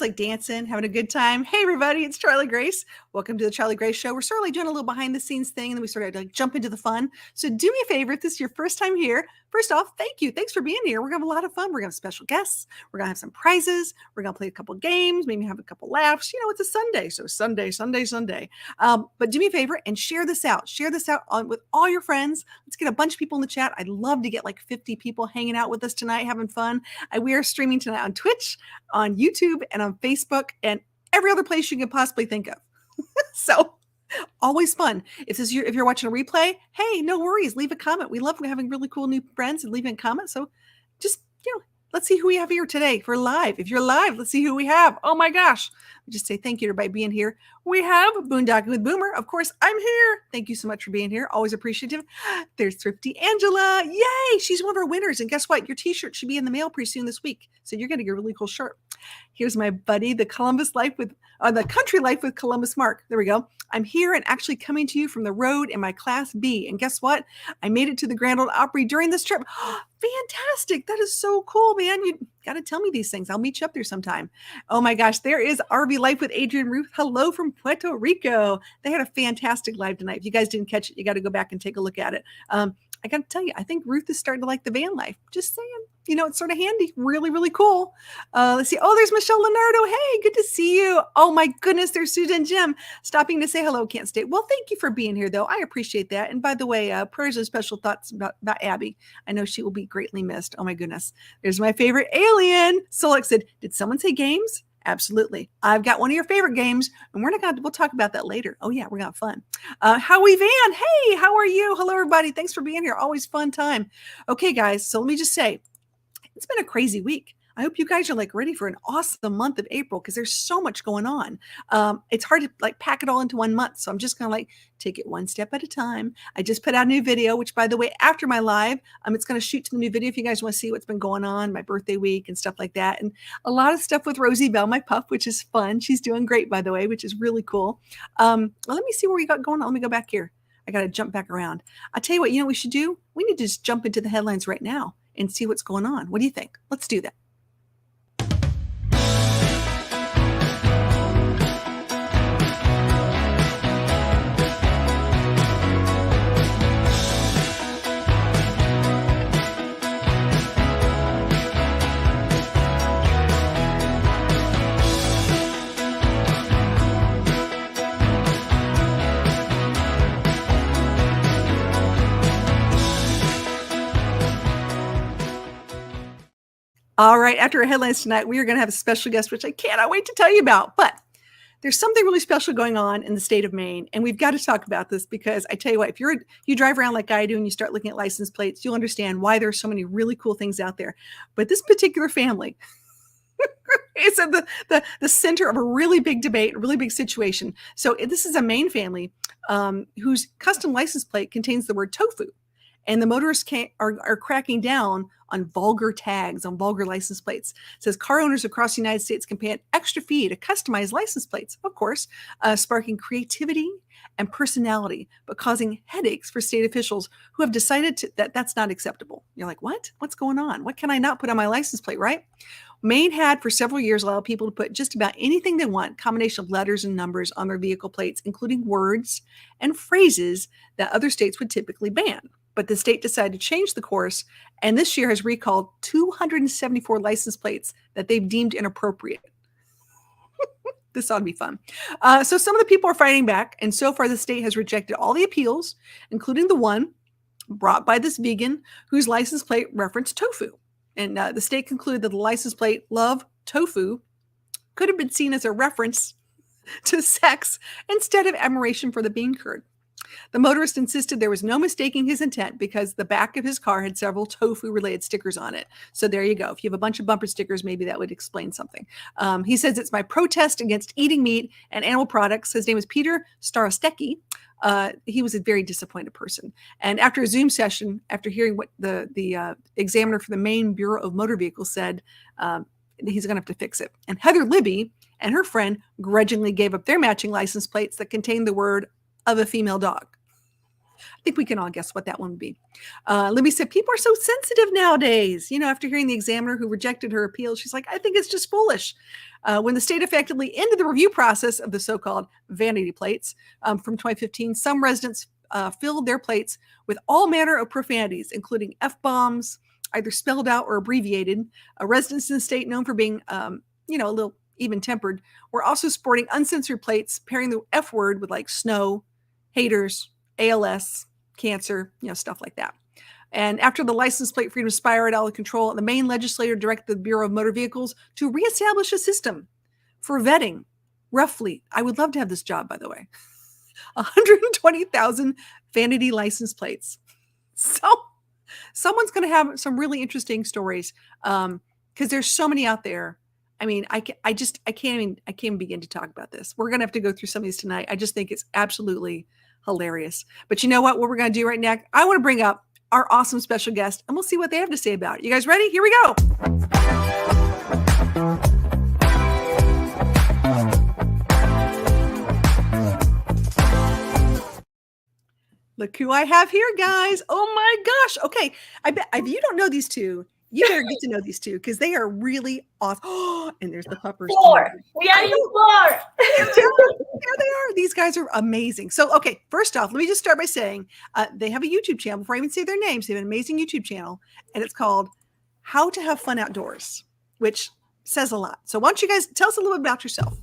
Like dancing, having a good time. Hey everybody, it's Charlie Grace. Welcome to the Charlie Grace Show. We're sort of like doing a little behind the scenes thing, and then we sort of like jump into the fun. So do me a favor, if this is your first time here, first off, thank you. Thanks for being here. We're gonna have a lot of fun. We're gonna have special guests. We're gonna have some prizes. We're gonna play a couple games, maybe have a couple laughs. You know, it's a Sunday, so Sunday. But do me a favor and share this out. Share this out with all your friends. Let's get a bunch of people in the chat. I'd love to get like 50 people hanging out with us tonight, having fun. We are streaming tonight on Twitch, on YouTube, and on Facebook, and every other place you can possibly think of. So always fun. If you're watching a replay, hey, no worries. Leave a comment. We love having really cool new friends and leaving a comment. So just, let's see who we have here today for live. If you're live, let's see who we have. Oh my gosh. Just say thank you to everybody being here. We have Boondocking with Boomer. Of course, I'm here. Thank you so much for being here. Always appreciative. There's Thrifty Angela. Yay. She's one of our winners. And guess what? Your t-shirt should be in the mail pretty soon this week. So you're going to get a really cool shirt. Here's my buddy, the Country Life with Columbus Mark. There we go. I'm here and actually coming to you from the road in my Class B. And guess what? I made it to the Grand Ole Opry during this trip. Fantastic. That is so cool, man. You got to tell me these things. I'll meet you up there sometime. Oh my gosh. There is RV Life with Adrian Ruth. Hello from Puerto Rico. They had a fantastic live tonight. If you guys didn't catch it, you got to go back and take a look at it. I got to tell you, I think Ruth is starting to like the van life. Just saying. It's sort of handy. Really, really cool. Let's see. Oh, there's Michelle Leonardo. Hey, good to see you. Oh my goodness, there's Susan Jim stopping to say hello. Can't stay. Well, thank you for being here, though. I appreciate that. And by the way, prayers and special thoughts about Abby. I know she will be greatly missed. Oh my goodness. There's my favorite alien. Solix said, did someone say games? Absolutely. I've got one of your favorite games, and we'll talk about that later. Oh yeah, we're gonna have fun. Howie Van, hey, how are you? Hello, everybody. Thanks for being here. Always fun time. Okay, guys. So let me just say, it's been a crazy week. I hope you guys are like ready for an awesome month of April because there's so much going on. It's hard to like pack it all into 1 month. So I'm just going to like take it one step at a time. I just put out a new video, which by the way, after my live, it's going to shoot to the new video if you guys want to see what's been going on, my birthday week and stuff like that. And a lot of stuff with Rosie Bell, my pup, which is fun. She's doing great, by the way, which is really cool. Let me see where we got going on. Let me go back here. I got to jump back around. I'll tell you what, we should do? We need to just jump into the headlines right now and see what's going on. What do you think? Let's do that. All right, after our headlines tonight, we are going to have a special guest, which I cannot wait to tell you about. But there's something really special going on in the state of Maine, and we've got to talk about this because I tell you what, if you drive around like I do and you start looking at license plates, you'll understand why there's so many really cool things out there. But this particular family is at the center of a really big debate, a really big situation. So this is a Maine family whose custom license plate contains the word tofu. And the motorists are cracking down on vulgar tags, on vulgar license plates. It says car owners across the United States can pay an extra fee to customize license plates, of course, sparking creativity and personality, but causing headaches for state officials who have decided that that's not acceptable. You're like, what? What's going on? What can I not put on my license plate, right? Maine had for several years allowed people to put just about anything they want, combination of letters and numbers on their vehicle plates, including words and phrases that other states would typically ban. but the state decided to change the course, and this year has recalled 274 license plates that they've deemed inappropriate. This ought to be fun. So some of the people are fighting back, and so far the state has rejected all the appeals, including the one brought by this vegan whose license plate referenced tofu. And the state concluded that the license plate "Love Tofu" could have been seen as a reference to sex instead of admiration for the bean curd. The motorist insisted there was no mistaking his intent because the back of his car had several tofu-related stickers on it. So there you go. If you have a bunch of bumper stickers, maybe that would explain something. He says it's my protest against eating meat and animal products. His name is Peter Starostecki. He was a very disappointed person. And after a Zoom session, after hearing what the examiner for the Maine Bureau of Motor Vehicles said, he's going to have to fix it. And Heather Libby and her friend grudgingly gave up their matching license plates that contained the word "of a female dog." I think we can all guess what that one would be. Libby said, people are so sensitive nowadays. After hearing the examiner who rejected her appeal, she's like, I think it's just foolish. When the state effectively ended the review process of the so-called vanity plates from 2015, some residents filled their plates with all manner of profanities, including F-bombs, either spelled out or abbreviated. Residents in the state known for being, a little even-tempered, were also sporting uncensored plates, pairing the F word with like snow, haters, ALS, cancer, stuff like that. And after the license plate freedom spiraled out of control, the Maine legislature directed the Bureau of Motor Vehicles to reestablish a system for vetting roughly, I would love to have this job, by the way, 120,000 vanity license plates. So someone's going to have some really interesting stories because there's so many out there. I mean, I can't even begin to talk about this. We're going to have to go through some of these tonight. I just think it's absolutely hilarious. But you know what we're going to do right now? I want to bring up our awesome special guest, and we'll see what they have to say about it. You guys ready? Here we go. Look who I have here, guys. Oh my gosh. Okay. I bet if you don't know these two, you better get to know these two because they are really awesome. Oh, and there's the puppers. Four. We are in four. There they are. These guys are amazing. So, okay, first off, let me just start by saying they have a YouTube channel. Before I even say their names, they have an amazing YouTube channel, and it's called How to Have Fun Outdoors, which says a lot. So why don't you guys tell us a little bit about yourself?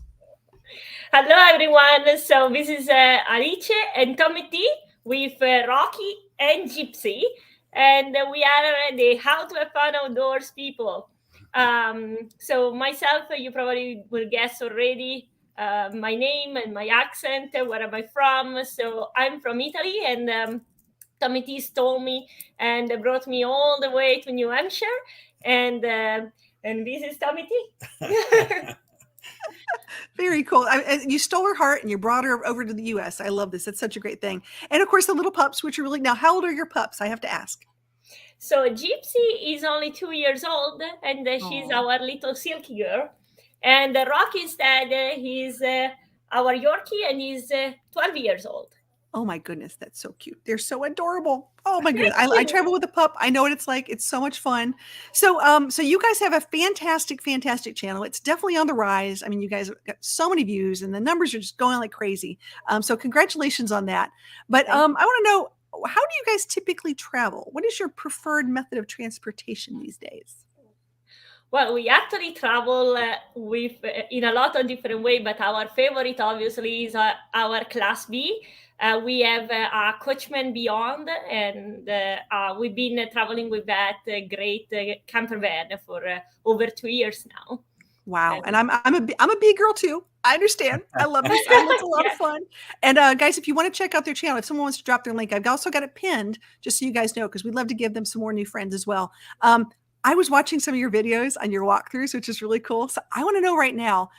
Hello, everyone. So this is Alice and Tommy T with Rocky and Gypsy. And we are the How to Have Fun Outdoors people. So myself, you probably will guess already my name and my accent, where am I from. So I'm from Italy, and Tommy T stole me and brought me all the way to New Hampshire. And this is Tommy T. Very cool. You stole her heart and you brought her over to the U.S. I love this. It's such a great thing. And of course, the little pups, which are really now. How old are your pups? I have to ask. So Gypsy is only 2 years old, and she's our little silky girl. And Rocky instead, he's our Yorkie, and he's 12 years old. Oh my goodness, that's so cute. They're so adorable. Oh my goodness. I travel with a pup. I know what it's like. It's so much fun. So so you guys have a fantastic channel. It's definitely on the rise. I mean, you guys have got so many views and the numbers are just going like crazy. So congratulations on that. But I want to know, how do you guys typically travel? What is your preferred method of transportation these days? Well, we actually travel in a lot of different ways, but our favorite obviously is our Class B. We have a Coachman Beyond, and we've been traveling with that great camper van for over 2 years now. Wow. And I'm a B girl too. I understand. I love this. It's a lot of fun. And guys, if you want to check out their channel, if someone wants to drop their link, I've also got it pinned just so you guys know, because we'd love to give them some more new friends as well. I was watching some of your videos on your walkthroughs, which is really cool. So I want to know right now,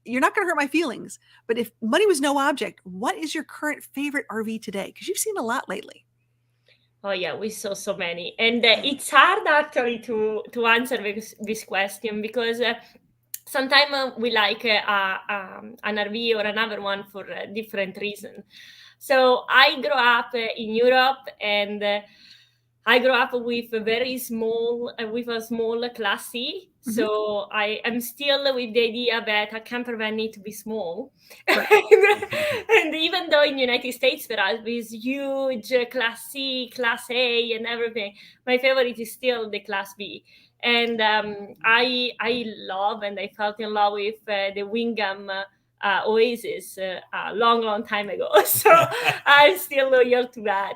you're not going to hurt my feelings, but if money was no object, what is your current favorite RV today? Because you've seen a lot lately. Oh yeah, we saw so many, and it's hard actually to answer this question because sometimes we like an RV or another one for a different reason. So I grew up in Europe, and I grew up with a very small, with a small Class C. So I am still with the idea that a camper van needs to be small. Right. And even though in the United States there are these huge Class C, Class A, and everything, my favorite is still the Class B. And I love and I felt in love with the Wingham Oasis a long time ago. So I'm still loyal to that.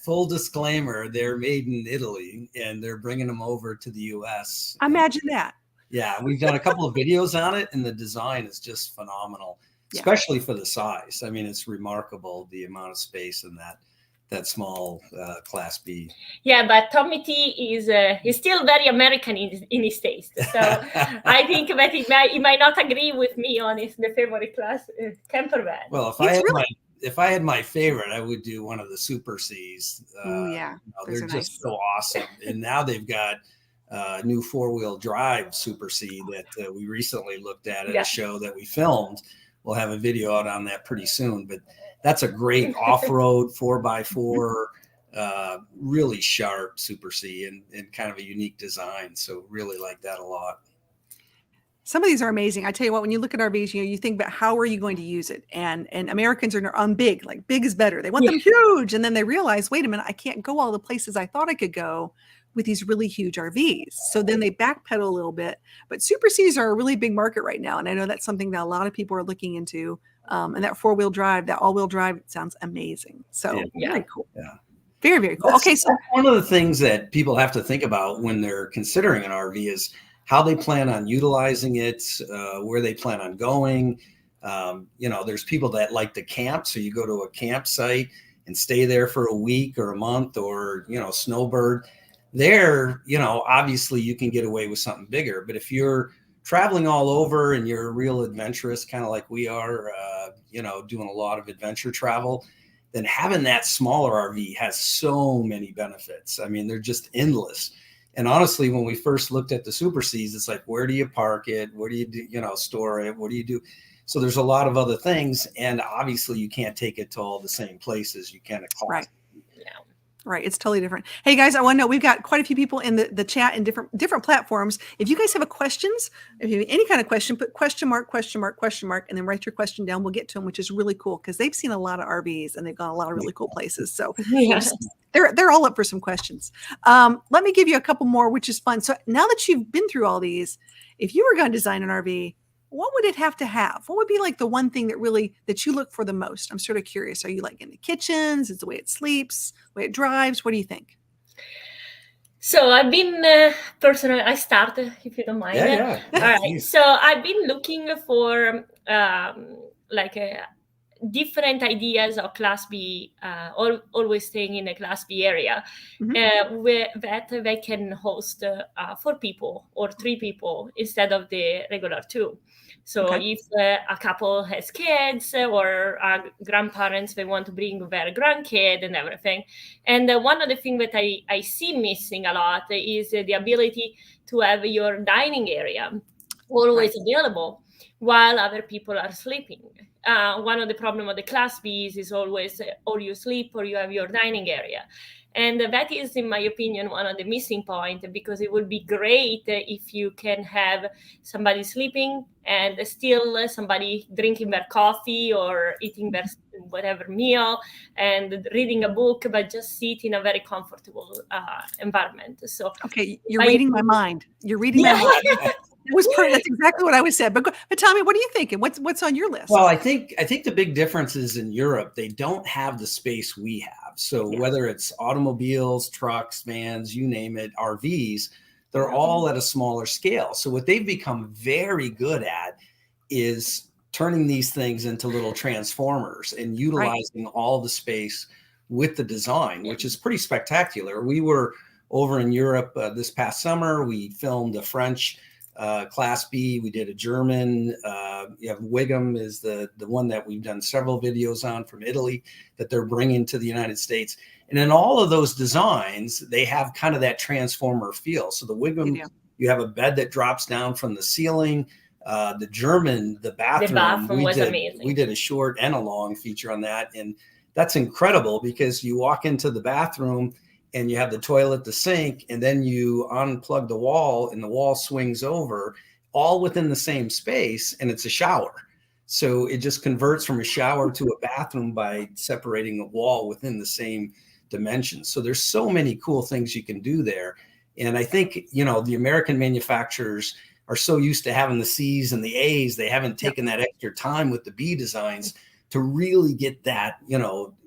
Full disclaimer, they're made in Italy and they're bringing them over to the US. Imagine that. Yeah, we've done a couple of videos on it and the design is just phenomenal, especially for the size. I mean, it's remarkable the amount of space in that small Class B. Yeah, but Tommy T is still very American in his taste. So I think that he might not agree with me on his the favorite class camper van. Well, if I had my favorite, I would do one of the Super Cs. Yeah, they're just so awesome. And now they've got new 4-wheel drive Super C that we recently looked at a show that we filmed. We'll have a video out on that pretty soon, but that's a great off-road 4x4, really sharp Super C and kind of a unique design. So really like that a lot. Some of these are amazing. I tell you what, when you look at RVs, you think about how are you going to use it? And Americans are on big, like big is better. They want them huge. And then they realize, wait a minute, I can't go all the places I thought I could go with these really huge RVs. So then they backpedal a little bit. But Super Cs are a really big market right now. And I know that's something that a lot of people are looking into. And that 4-wheel drive, that all-wheel drive sounds amazing. So very cool. Yeah. Very, very cool. Okay, so one of the things that people have to think about when they're considering an RV is how they plan on utilizing it, where they plan on going. There's people that like to camp. So you go to a campsite and stay there for a week or a month or, snowbird. There, obviously you can get away with something bigger. But if you're traveling all over and you're a real adventurous, kind of like we are, doing a lot of adventure travel, then having that smaller RV has so many benefits. I mean, they're just endless. And honestly, when we first looked at the Super Cs, it's like, where do you park it? Where do you do, store it? What do you do? So there's a lot of other things. And obviously you can't take it to all the same places. You can't. Right. Right. It's totally different. Hey guys, I want to know, we've got quite a few people in the chat in different platforms. If you guys have questions, if you have any kind of question, put question mark, and then write your question down. We'll get to them, which is really cool because they've seen a lot of RVs and they've gone a lot of really cool places. So they're all up for some questions. Let me give you a couple more, which is fun. So now that you've been through all these, if you were going to design an RV, what would it have to have? What would be like the one thing that you look for the most? I'm sort of curious. Are you like in the kitchens? Is the way it sleeps, the way it drives? What do you think? So I've been personally, I start if you don't mind. Yeah. All right. So I've been looking for different ideas of Class B, always staying in the Class B area, where that they can host 4 people or 3 people instead of the regular 2. So if a couple has kids or grandparents, they want to bring their grandkid and everything. And one of the things that I see missing a lot is the ability to have your dining area always available while other people are sleeping. One of the problems of the Class Bs is always or you sleep or you have your dining area. And that is, in my opinion, one of the missing points, because it would be great if you can have somebody sleeping and still somebody drinking their coffee or eating their whatever meal and reading a book, but just sit in a very comfortable environment. So you're reading my mind. You're reading my mind. That's exactly what I was said. But Tommy, what are you thinking? What's on your list? Well, I think the big difference is in Europe, they don't have the space we have. So whether it's automobiles, trucks, vans, you name it, RVs, they're all at a smaller scale. So what they've become very good at is turning these things into little transformers and utilizing all the space with the design, which is pretty spectacular. We were over in Europe this past summer. We filmed a French Class B. We did a German. You have Wigham is the one that we've done several videos on from Italy that they're bringing to the United States. And in all of those designs, they have kind of that transformer feel. So the Wigham, you have a bed that drops down from the ceiling. The German, the bathroom was amazing. We did a short and a long feature on that. And that's incredible because you walk into the bathroom and you have the toilet, the sink, and then you unplug the wall and the wall swings over, all within the same space, and it's a shower. So it just converts from a shower to a bathroom by separating a wall within the same dimensions. So there's so many cool things you can do there. And I think, the American manufacturers are so used to having the C's and the A's, they haven't taken that extra time with the B designs to really get that,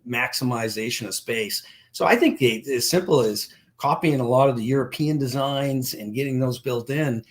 maximization of space. So I think as simple as copying a lot of the European designs and getting those built in.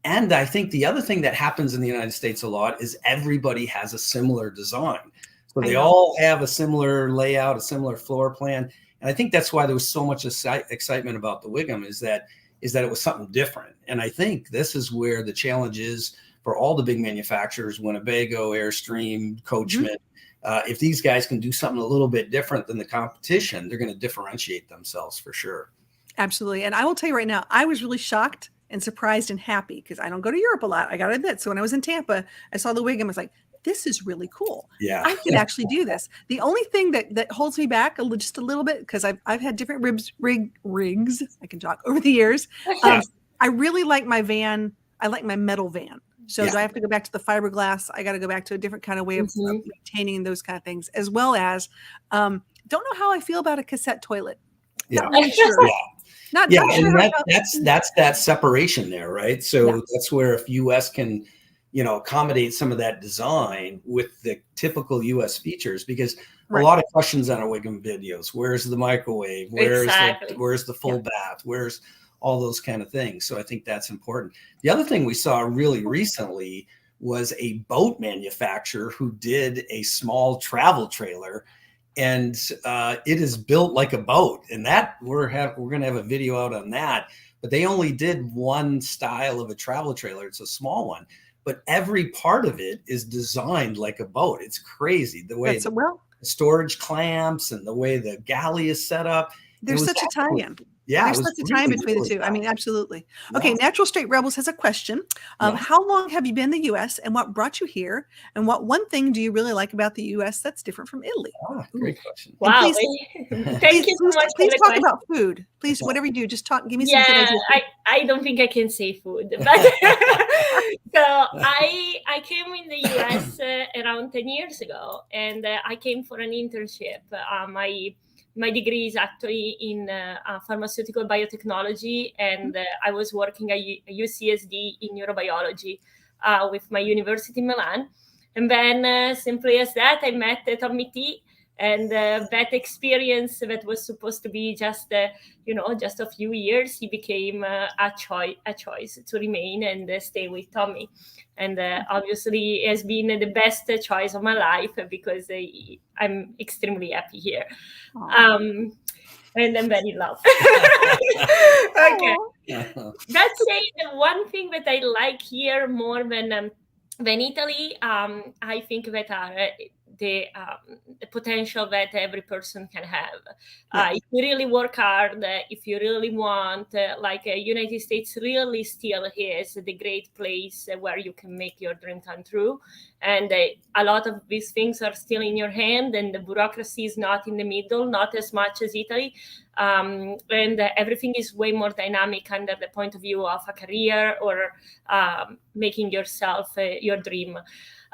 And I think the other thing that happens in the United States a lot is everybody has a similar design. So they all have a similar layout, a similar floor plan. And I think that's why there was so much excitement about the Wiggum is that it was something different. And I think this is where the challenge is for all the big manufacturers, Winnebago, Airstream, Coachman. If these guys can do something a little bit different than the competition, they're going to differentiate themselves for sure. Absolutely. And I will tell you right now, I was really shocked and surprised and happy because I don't go to Europe a lot. I got to admit. So when I was in Tampa, I saw the Wiggum. I was like, this is really cool. Yeah, I could actually do this. The only thing that holds me back just a little bit, because I've had different rigs. I can talk over the years. I really like my van. I like my metal van. So do I have to go back to the fiberglass? I got to go back to a different kind of way of maintaining those kind of things, as well as don't know how I feel about a cassette toilet. Yeah. Not really sure. Not sure and that's that separation there, right? So that's where if US can, accommodate some of that design with the typical US features, because a lot of questions on our Wiggum videos. Where's the microwave? Where's the full bath? Where's all those kind of things? So I think that's important. The other thing we saw really recently was a boat manufacturer who did a small travel trailer, and it is built like a boat. And that we're going to have a video out on that. But they only did one style of a travel trailer. It's a small one, but every part of it is designed like a boat. It's crazy the way the storage clamps and the way the galley is set up. There's such a tie-in. Yeah, there's such a time between the two. I mean, absolutely. Okay, Natural Straight Rebels has a question. How long have you been in the U.S. and what brought you here? And what one thing do you really like about the U.S. that's different from Italy? Great question. Wow. Thank you so much. Please talk about food. Please, whatever you do, just talk. Give me some good ideas. I don't think I can say food, but so I came in the U.S. Around 10 years ago, and I came for an internship. My degree is actually in pharmaceutical biotechnology, and I was working at UCSD in neurobiology with my university in Milan. And then simply as that, I met Tommy T, and that experience that was supposed to be just a few years, he became a choice to remain and stay with Tommy. And obviously it has been the best choice of my life because I'm extremely happy here. And I'm very in love. Okay. That said, the one thing that I like here more than Italy, I think that are the potential that every person can have. If you really work hard, if you really want, United States really still is the great place where you can make your dream come true. And a lot of these things are still in your hand, and the bureaucracy is not in the middle, not as much as Italy. And everything is way more dynamic under the point of view of a career or making yourself your dream.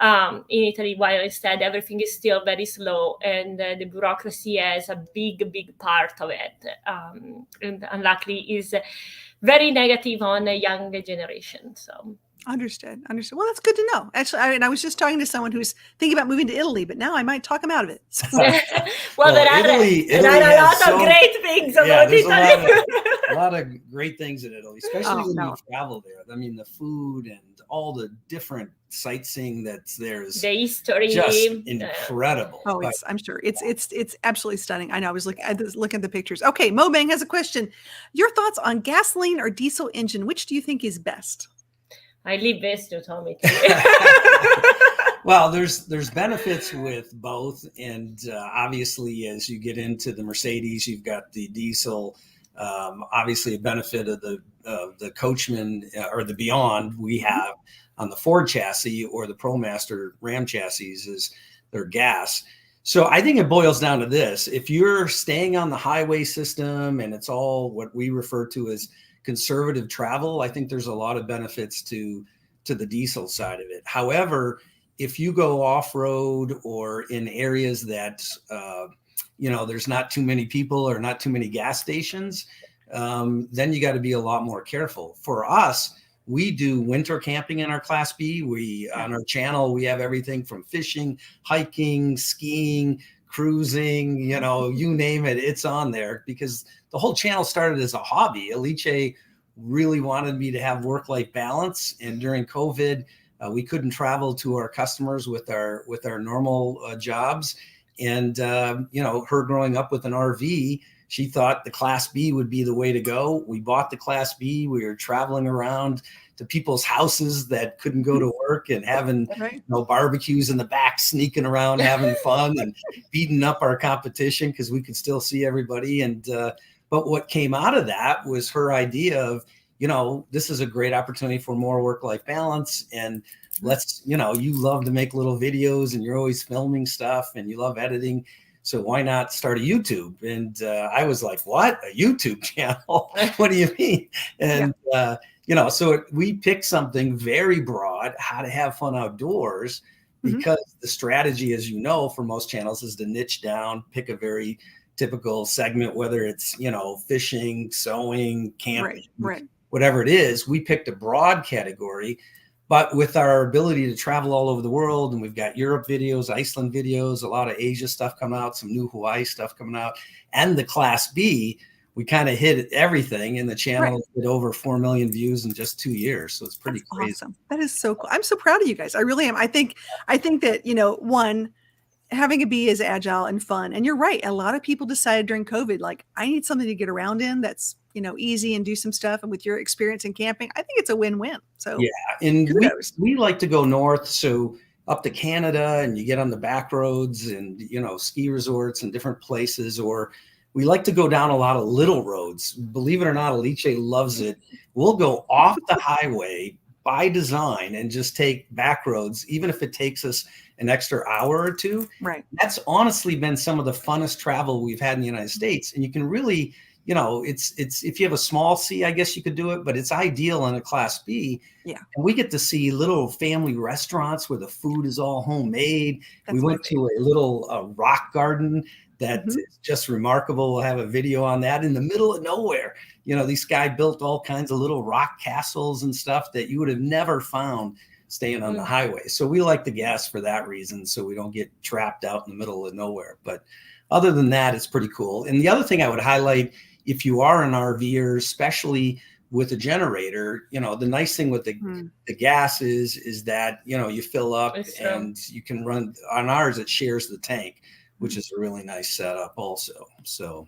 In Italy, while instead everything is still very slow, and the bureaucracy has a big part of it, and unluckily is very negative on the young generation. So Understood. Well, that's good to know. Actually, I was just talking to someone who's thinking about moving to Italy, but now I might talk him out of it. So. Well, there are a lot of great things about Italy. A lot of great things in Italy, especially when you travel there. I mean, the food and all the different sightseeing that's there is the history, just incredible. I'm sure it's absolutely stunning. I know. I was looking at the pictures. Okay, Mobang has a question. Your thoughts on gasoline or diesel engine? Which do you think is best? I leave this to Tommy. Well, there's benefits with both, and obviously, as you get into the Mercedes, you've got the diesel. Obviously, a benefit of the Coachman or the Beyond we have on the Ford chassis or the ProMaster Ram chassis is their gas. So I think it boils down to this. If you're staying on the highway system and it's all what we refer to as conservative travel, I think there's a lot of benefits to the diesel side of it. However, if you go off-road or in areas that, there's not too many people or not too many gas stations, then you got to be a lot more careful. For us, we do winter camping in our Class B. On our channel, we have everything from fishing, hiking, skiing, cruising, you name it, it's on there, because the whole channel started as a hobby. Alice really wanted me to have work-life balance. And during COVID, we couldn't travel to our customers with our normal jobs. And, her growing up with an RV, she thought the Class B would be the way to go. We bought the Class B. We were traveling around to people's houses that couldn't go to work and having barbecues in the back, sneaking around, having fun and beating up our competition because we could still see everybody. And but what came out of that was her idea of, this is a great opportunity for more work-life balance. And let's, you love to make little videos and you're always filming stuff and you love editing. So why not start a YouTube? And I was like, what? A YouTube channel? What do you mean? And, so we picked something very broad, how to have fun outdoors, because the strategy, as you know, for most channels is to niche down, pick a very typical segment, whether it's, fishing, sewing, camping, whatever it is. We picked a broad category. But with our ability to travel all over the world, and we've got Europe videos, Iceland videos, a lot of Asia stuff coming out, some new Hawaii stuff coming out, and the Class B, we kind of hit everything, and the channel did over 4 million views in just 2 years. So it's pretty crazy. Awesome. That is so cool. I'm so proud of you guys. I really am. I think that, one, having a bee is agile and fun. And you're right. A lot of people decided during COVID, like, I need something to get around in that's, easy and do some stuff. And with your experience in camping, I think it's a win-win. So yeah. And we like to go north. So up to Canada, and you get on the back roads and, ski resorts and different places, or we like to go down a lot of little roads. Believe it or not, Alice loves it. We'll go off the highway by design and just take back roads, even if it takes us an extra hour or two. Right. That's honestly been some of the funnest travel we've had in the United States. And you can really, it's if you have a small C, I guess you could do it, but it's ideal in a Class B. Yeah. And we get to see little family restaurants where the food is all homemade. We went to a little rock garden that is just remarkable. We'll have a video on that in the middle of nowhere. This guy built all kinds of little rock castles and stuff that you would have never found staying on the highway. So we like the gas for that reason, so we don't get trapped out in the middle of nowhere. But other than that, it's pretty cool. And the other thing I would highlight, if you are an RVer, especially with a generator, the nice thing with the gas is that, you fill up and you can run. On ours, it shares the tank, which is a really nice setup also. So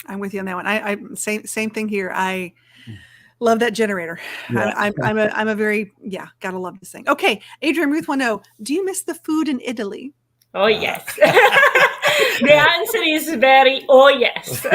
I'm with you on that one. I same thing here. I love that generator. Yeah. I'm a very, gotta love this thing. Okay. Adrian Ruth want to know, do you miss the food in Italy? Oh, yes. The answer is yes.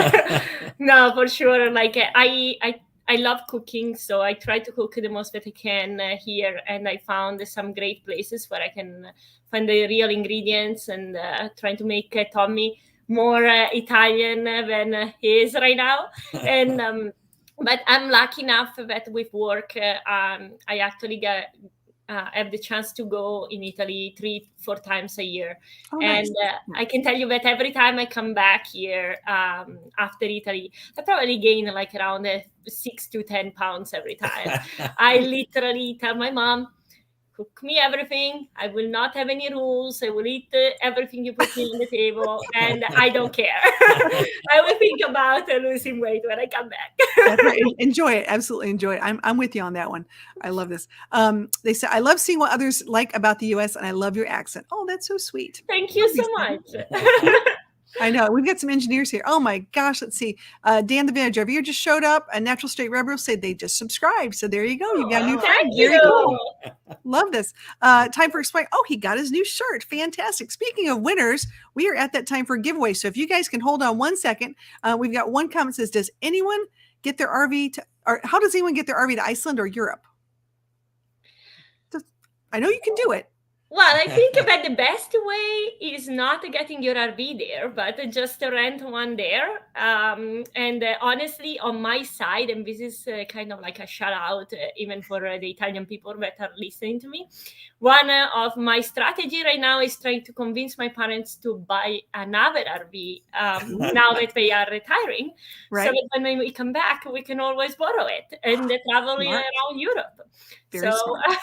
No, for sure. Like I love cooking, so I try to cook the most that I can here, and I found some great places where I can find the real ingredients, and trying to make Tommy more Italian than he is right now. And but I'm lucky enough that with work, I actually have the chance to go in Italy 3-4 times a year. Oh, and nice. I can tell you that every time I come back here after Italy, I probably gain like around 6 to 10 pounds every time. I literally tell my mom, cook me everything. I will not have any rules. I will eat everything you put me on the table, and I don't care. I will think about losing weight when I come back. That's right. Enjoy it. Absolutely enjoy it. I'm with you on that one. I love this. They say, I love seeing what others like about the U.S. and I love your accent. Oh, that's so sweet. Thank you so much. I know. We've got some engineers here. Oh my gosh. Let's see. Dan the Vintage Reviewer just showed up. A Natural State Rebel said they just subscribed. So there you go. You got a new friend. Very cool. Love this. Time for explain. Oh, he got his new shirt. Fantastic. Speaking of winners, we are at that time for a giveaway. So if you guys can hold on 1 second, we've got one comment that says, does anyone get their RV to, or how does anyone get their RV to Iceland or Europe? I know you can do it. Well, I think that the best way is not getting your RV there, but just to rent one there. And honestly, on my side, and this is kind of like a shout out, even for the Italian people that are listening to me. One of my strategy right now is trying to convince my parents to buy another RV now that they are retiring, Right. so that when we come back, we can always borrow it and travel Smart. around Europe. Very smart.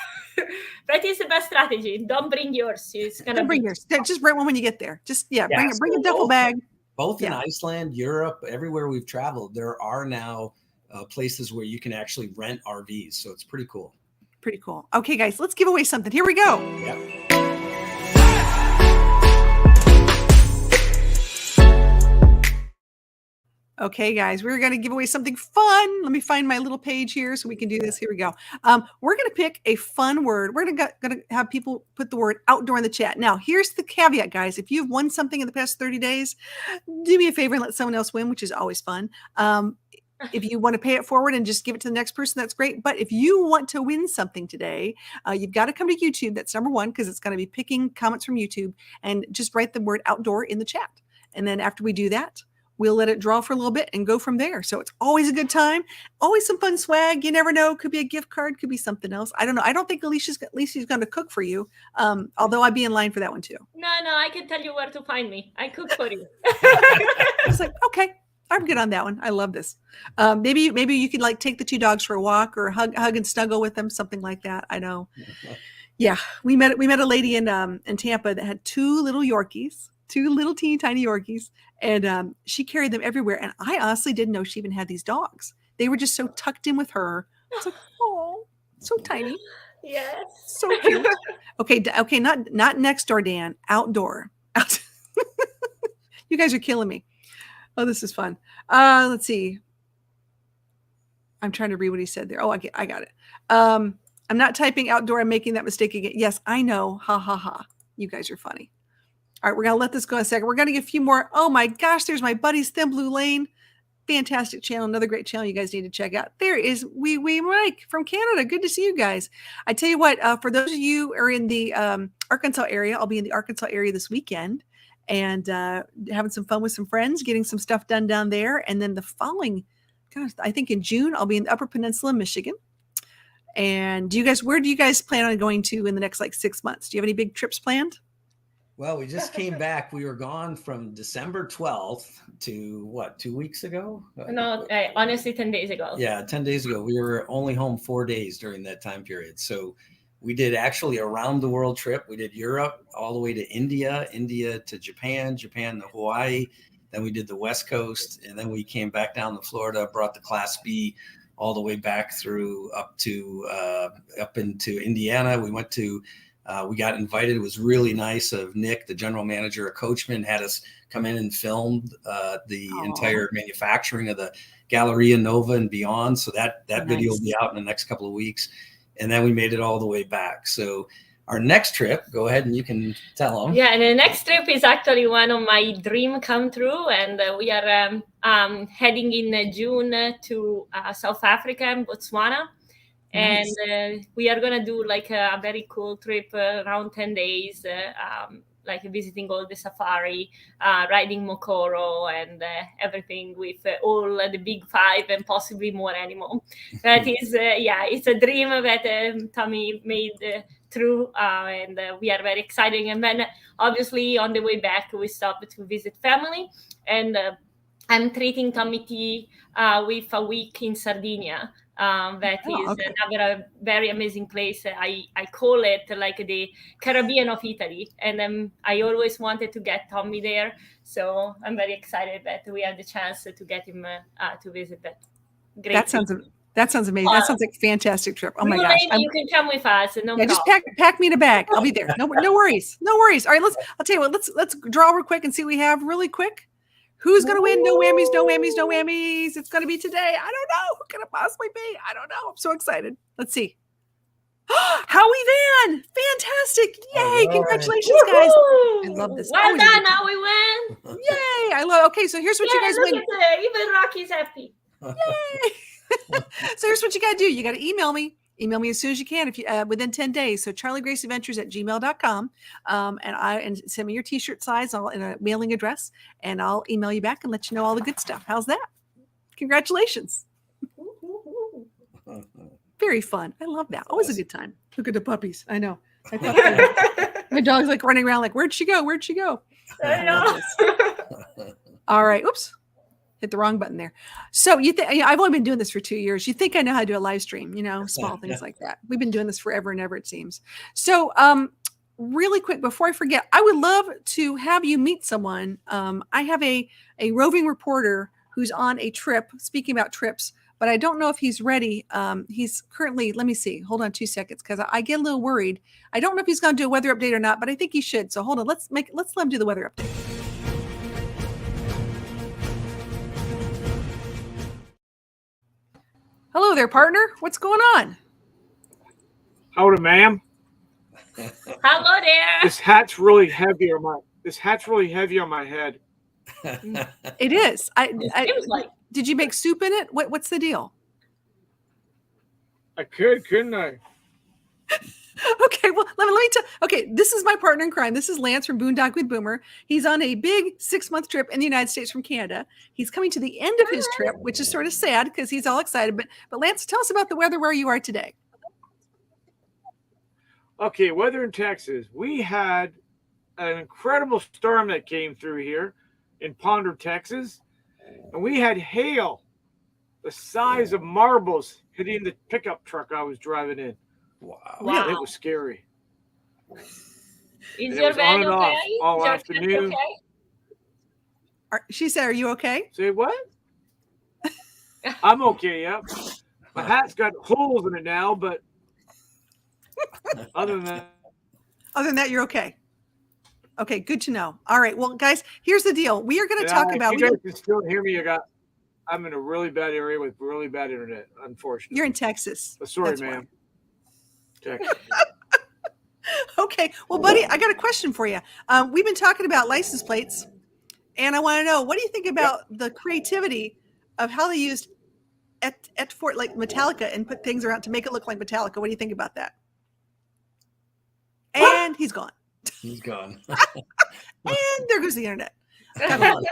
That is the best strategy. Don't bring yours. It's gonna Don't bring be yours. Just bring one when you get there. Just bring so a duffel bag. Both in Iceland, Europe, everywhere we've traveled, there are now places where you can actually rent RVs. So it's pretty cool. Pretty cool. Okay, guys, let's give away something. Here we go. Yeah. Okay, guys, we're going to give away something fun. Let me find my little page here so we can do this. Here we go. We're going to pick a fun word. We're going to have people put the word outdoor in the chat. Now, here's the caveat, guys. If you've won something in the past 30 days, do me a favor and let someone else win, which is always fun. If you want to pay it forward and just give it to the next person, that's great. But if you want to win something today, you've got to come to YouTube. That's number one, because it's going to be picking comments from YouTube, and just write the word outdoor in the chat. And then after we do that, we'll let it draw for a little bit and go from there. So it's always a good time. Always some fun swag. You never know. Could be a gift card. Could be something else. I don't know. I don't think Alicia's going to cook for you. Although I'd be in line for that one too. No, I can tell you where to find me. I cook for you. It's like, okay, I'm good on that one. I love this. Maybe you could like take the two dogs for a walk or hug and snuggle with them, something like that. I know. Yeah, we met a lady in Tampa that had two little Yorkies, two little teeny tiny Yorkies, and she carried them everywhere. And I honestly didn't know she even had these dogs. They were just so tucked in with her. I was like, oh, so tiny. Yes, so cute. Okay, not next door, Dan. Outdoor. You guys are killing me. Oh, this is fun. Let's see. I'm trying to read what he said there. Oh, I got it. I'm not typing outdoor. I'm making that mistake again. Yes, I know. Ha, ha, ha. You guys are funny. All right, we're going to let this go in a second. We're going to get a few more. Oh, my gosh, there's my buddy's Thin Blue Lane. Fantastic channel. Another great channel you guys need to check out. There is Wee Mike from Canada. Good to see you guys. I tell you what, for those of you who are in the Arkansas area, I'll be in the Arkansas area this weekend and having some fun with some friends, getting some stuff done down there. And then the following, gosh, I think in June, I'll be in the Upper Peninsula, Michigan. And where do you guys plan on going to in the next like 6 months? Do you have any big trips planned? Well, we just came back. We were gone from December 12th to what, 2 weeks ago? No, honestly, 10 days ago. Yeah, 10 days ago. We were only home 4 days during that time period. So we did actually a round the world trip. We did Europe all the way to India to Japan to Hawaii. Then we did the West Coast, and then we came back down to Florida, brought the Class B all the way back through up into Indiana. We went to we got invited. It was really nice of Nick, the general manager of Coachman, had us come in and film the entire manufacturing of the Galleria Nova and beyond. So that video will be out in the next couple of weeks. And then we made it all the way back. So our next trip, go ahead and you can tell them. Yeah, and the next trip is actually one of my dream come true. And we are heading in June to South Africa and Botswana. Nice. And we are going to do like a very cool trip around 10 days, like visiting all the safari, riding Mokoro and everything with all the big five and possibly more animal. That is, it's a dream that Tommy made true, and we are very excited. And then obviously on the way back, we stopped to visit family, and I'm treating Tommy T with a week in Sardinia. That is another very amazing place. I call it like the Caribbean of Italy, and I always wanted to get Tommy there. So I'm very excited that we have the chance to get him to visit that. Great. That sounds amazing. That sounds like a fantastic trip. Oh my gosh! You can come with us. No problem. Just pack me in a bag. I'll be there. No worries. No worries. All right, I'll tell you what. Let's draw real quick and see what we have really quick. Who's going to win? No whammies, no whammies, no whammies. It's going to be today. I don't know. Who can it possibly be? I don't know. I'm so excited. Let's see. Howie Van. Fantastic. Yay. Congratulations, guys. I love this. Well done. Now we win. Yay. I love Okay, so here's what you guys win. Even Rocky's happy. Yay. So here's what you got to do. You got to email me email me as soon as you can if you within 10 days. So charliegraceadventures@gmail.com. And send me your t-shirt size and a mailing address, and I'll email you back and let you know all the good stuff. How's that? Congratulations. Very fun. I love that. Always a good time. Look at the puppies. I know. My dog's like running around like, where'd she go? Where'd she go? I know. All right. Oops. Hit the wrong button there. So I've only been doing this for 2 years. You think I know how to do a live stream, small things like that. We've been doing this forever and ever, it seems. So really quick, before I forget, I would love to have you meet someone. I have a roving reporter who's on a trip, speaking about trips, but I don't know if he's ready. He's currently, let me see, hold on 2 seconds, because I get a little worried. I don't know if he's going to do a weather update or not, but I think he should. So hold on, let's let him do the weather update. Hello there, partner. What's going on? Howdy, ma'am. Hello there. This hat's really heavy on my head. It is. Seems like. Did you make soup in it? What's the deal? I couldn't I? Okay, well, let me tell. Okay, this is my partner in crime. This is Lance from Boondock with Boomer. He's on a big 6-month trip in the United States from Canada. He's coming to the end of his trip, which is sort of sad because he's all excited. But Lance, tell us about the weather where you are today. Okay, weather in Texas. We had an incredible storm that came through here in Ponder, Texas, and we had hail the size of marbles hitting the pickup truck I was driving in. Wow. It was scary. Is It your was on bed and off okay? all Is your afternoon. cat okay? She said, "Are you okay?" Say what? I'm okay, yep. My hat's got holes in it now, but other than that, you're okay. Okay, good to know. All right, well, guys, here's the deal. We are going to talk about. If you guys can still hear me, I'm in a really bad area with really bad internet, unfortunately. You're in Texas. But sorry, That's ma'am. Okay, well, buddy, I got a question for you. We've been talking about license plates, and I want to know, what do you think about the creativity of how they used at Fort like Metallica and put things around to make it look like Metallica? What do you think about that? And he's gone. He's gone. And there goes the internet. Gotta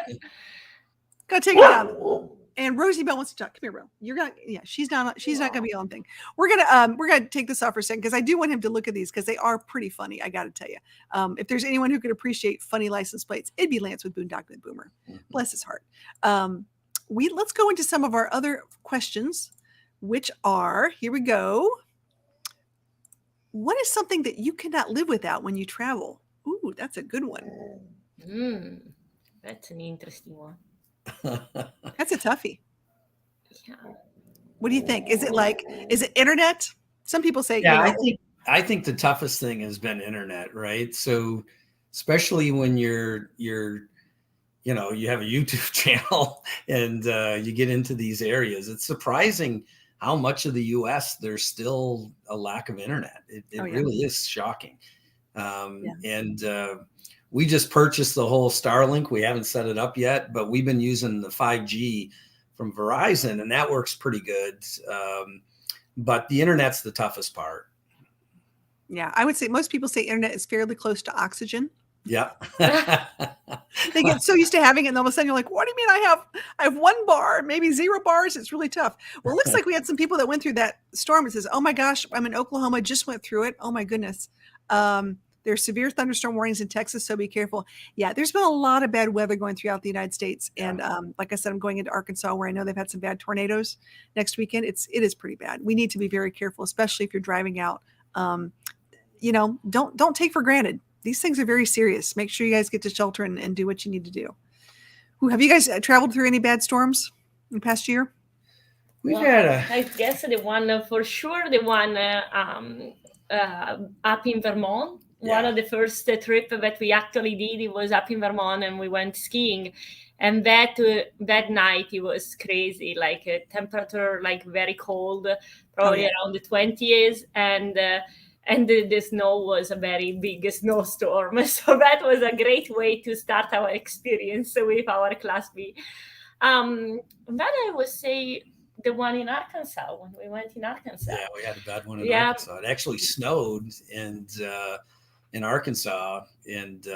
take it down. And Rosie Bell wants to talk. Come here, Ro. You're gonna, she's not gonna be on thing. We're gonna take this off for a second because I do want him to look at these because they are pretty funny. I gotta tell you, if there's anyone who could appreciate funny license plates, it'd be Lance with Boondock with Boomer. Bless his heart. Let's go into some of our other questions, which are, here we go. What is something that you cannot live without when you travel? Ooh, that's a good one. That's an interesting one. That's a toughie. Yeah. What do you think? Is it internet? Some people say, I think the toughest thing has been internet, right? So especially when you have a YouTube channel and you get into these areas, it's surprising how much of the US there's still a lack of internet. It really is shocking. And we just purchased the whole Starlink. We haven't set it up yet, but we've been using the 5G from Verizon, and that works pretty good. But the internet's the toughest part. Yeah, I would say most people say internet is fairly close to oxygen. Yeah. They get so used to having it, and all of a sudden you're like, what do you mean I have 1 bar, maybe 0 bars? It's really tough. Well, it looks like we had some people that went through that storm. It says, oh my gosh, I'm in Oklahoma, just went through it. Oh my goodness. There's severe thunderstorm warnings in Texas, so be careful. Yeah, there's been a lot of bad weather going throughout the United States. And like I said, I'm going into Arkansas where I know they've had some bad tornadoes next weekend. It is pretty bad. We need to be very careful, especially if you're driving out. Don't take for granted. These things are very serious. Make sure you guys get to shelter and do what you need to do. Have you guys traveled through any bad storms in the past year? I guess the one up in Vermont. Yeah. One of the first trip that we actually did, it was up in Vermont, and we went skiing. And that night it was crazy, like temperature, like very cold, probably around the 20s, and the snow was a very big snowstorm. So that was a great way to start our experience with our Class B. But I would say the one in Arkansas when we went in Arkansas. Yeah, we had a bad one in Arkansas. It actually snowed and in Arkansas, and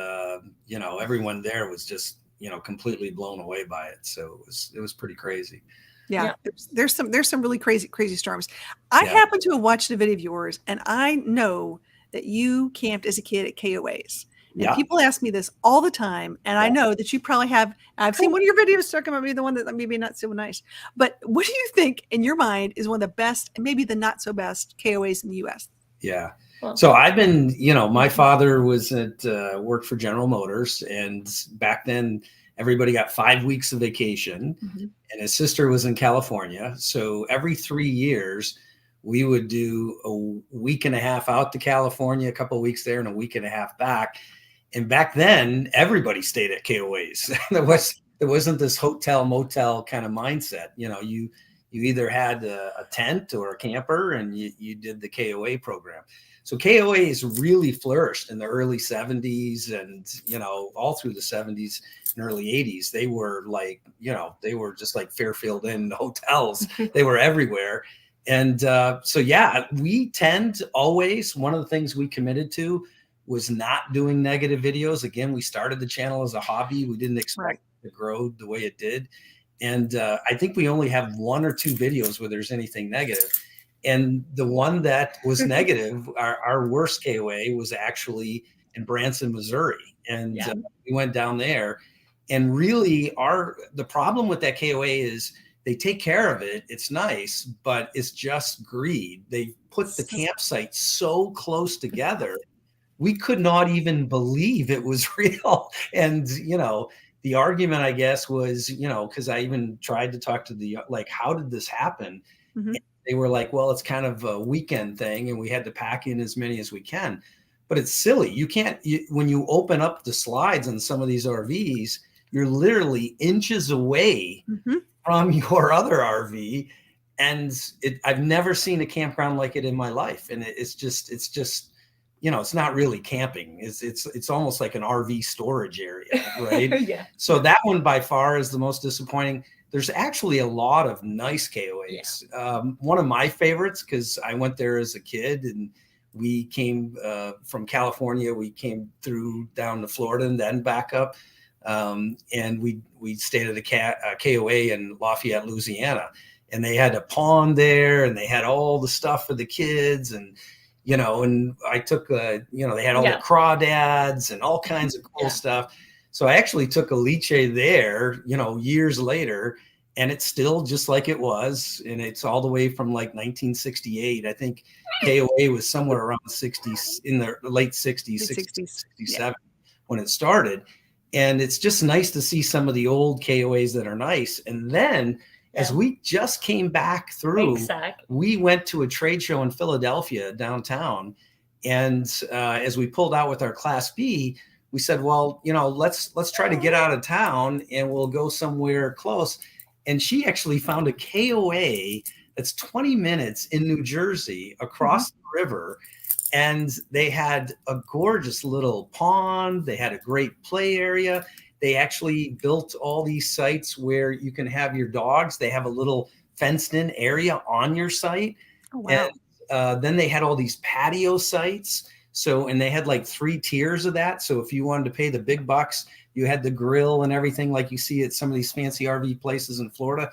everyone there was just completely blown away by it. So it was pretty crazy. Yeah. There's some really crazy storms. I happen to have watched a video of yours, and I know that you camped as a kid at KOAs. And people ask me this all the time, and I know that you probably have. I've seen one of your videos talking about maybe the one that maybe not so nice. But what do you think, in your mind, is one of the best, and maybe the not so best KOAs in the U.S.? Yeah. So I've been, my father was at worked for General Motors, and back then everybody got 5 weeks of vacation, and his sister was in California. So every 3 years, we would do a week and a half out to California, a couple of weeks there, and a week and a half back. And back then, everybody stayed at KOAs. There wasn't this hotel motel kind of mindset. You either had a tent or a camper, and you did the KOA program. So KOAs really flourished in the early 70s and, all through the 70s and early 80s. They were like, they were just like Fairfield Inn hotels. They were everywhere. And we tend always, one of the things we committed to was not doing negative videos. Again, we started the channel as a hobby. We didn't expect it to grow the way it did. And I think we only have 1 or 2 videos where there's anything negative. And the one that was negative, our worst KOA was actually in Branson, Missouri. And we went down there. And really the problem with that KOA is they take care of it. It's nice, but it's just greed. They put the campsite so close together. We could not even believe it was real. And, the argument, I guess, was, because I even tried to talk to how did this happen? They were like, well, it's kind of a weekend thing, and we had to pack in as many as we can. But it's silly. You can't, when you open up the slides on some of these RVs, you're literally inches away from your other RV. And I've never seen a campground like it in my life. And it's just, it's not really camping. It's almost like an RV storage area, right? So that one by far is the most disappointing. There's actually a lot of nice KOAs. One of my favorites, because I went there as a kid, and we came from California. We came through down to Florida and then back up. And we stayed at a KOA in Lafayette, Louisiana. And they had a pond there, and they had all the stuff for the kids. And and I took, they had all the crawdads and all kinds of cool stuff. So I actually took a liche there, years later, and it's still just like it was. And it's all the way from like 1968. I think KOA was somewhere around 60s, in the late 60s, 67 when it started. And it's just nice to see some of the old KOAs that are nice. And then as we just came back through, we went to a trade show in Philadelphia downtown. And as we pulled out with our Class B, we said, well, let's try to get out of town, and we'll go somewhere close. And she actually found a KOA that's 20 minutes in New Jersey across the river. And they had a gorgeous little pond. They had a great play area. They actually built all these sites where you can have your dogs. They have a little fenced in area on your site. Oh, wow. And then they had all these patio sites. So, and they had like 3 tiers of that. So if you wanted to pay the big bucks, you had the grill and everything like you see at some of these fancy RV places in Florida.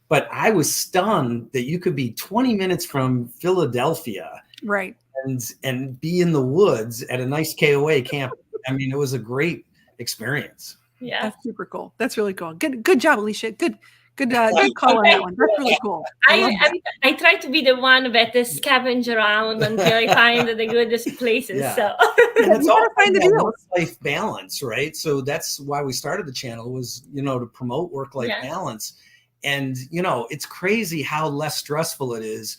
But I was stunned that you could be 20 minutes from Philadelphia. Right. And be in the woods at a nice KOA camp. I mean, it was a great experience. Yeah. That's super cool. That's really cool. Good job, Alicia. Good call on that one. That's really cool. I try to be the one that scavenge around until I find the goodest places. Yeah. So and it's all find the work-life balance, right? So that's why we started the channel, was to promote work-life balance. And it's crazy how less stressful it is,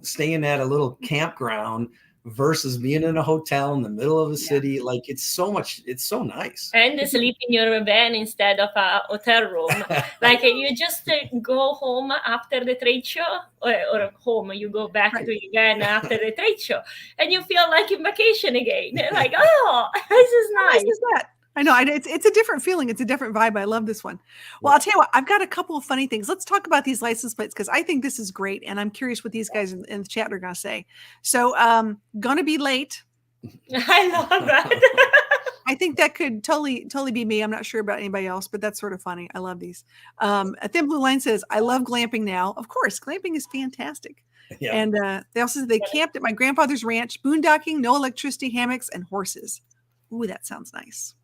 staying at a little campground versus being in a hotel in the middle of a city. Like it's so nice. And sleep in your van instead of a hotel room. Like you just go home after the trade show, or home, you go back to your van after the trade show, and you feel like in vacation again. Like, oh, this is nice. How nice is that? I know. It's a different feeling. It's a different vibe. I love this one. Well, I'll tell you what, I've got a couple of funny things. Let's talk about these license plates because I think this is great. And I'm curious what these guys in the chat are going to say. So, gonna be late. I love that. I think that could totally be me. I'm not sure about anybody else, but that's sort of funny. I love these. A Thin Blue Line says, I love glamping now. Of course, glamping is fantastic. Yeah. And they also said they camped at my grandfather's ranch, boondocking, no electricity, hammocks, and horses. Ooh, that sounds nice.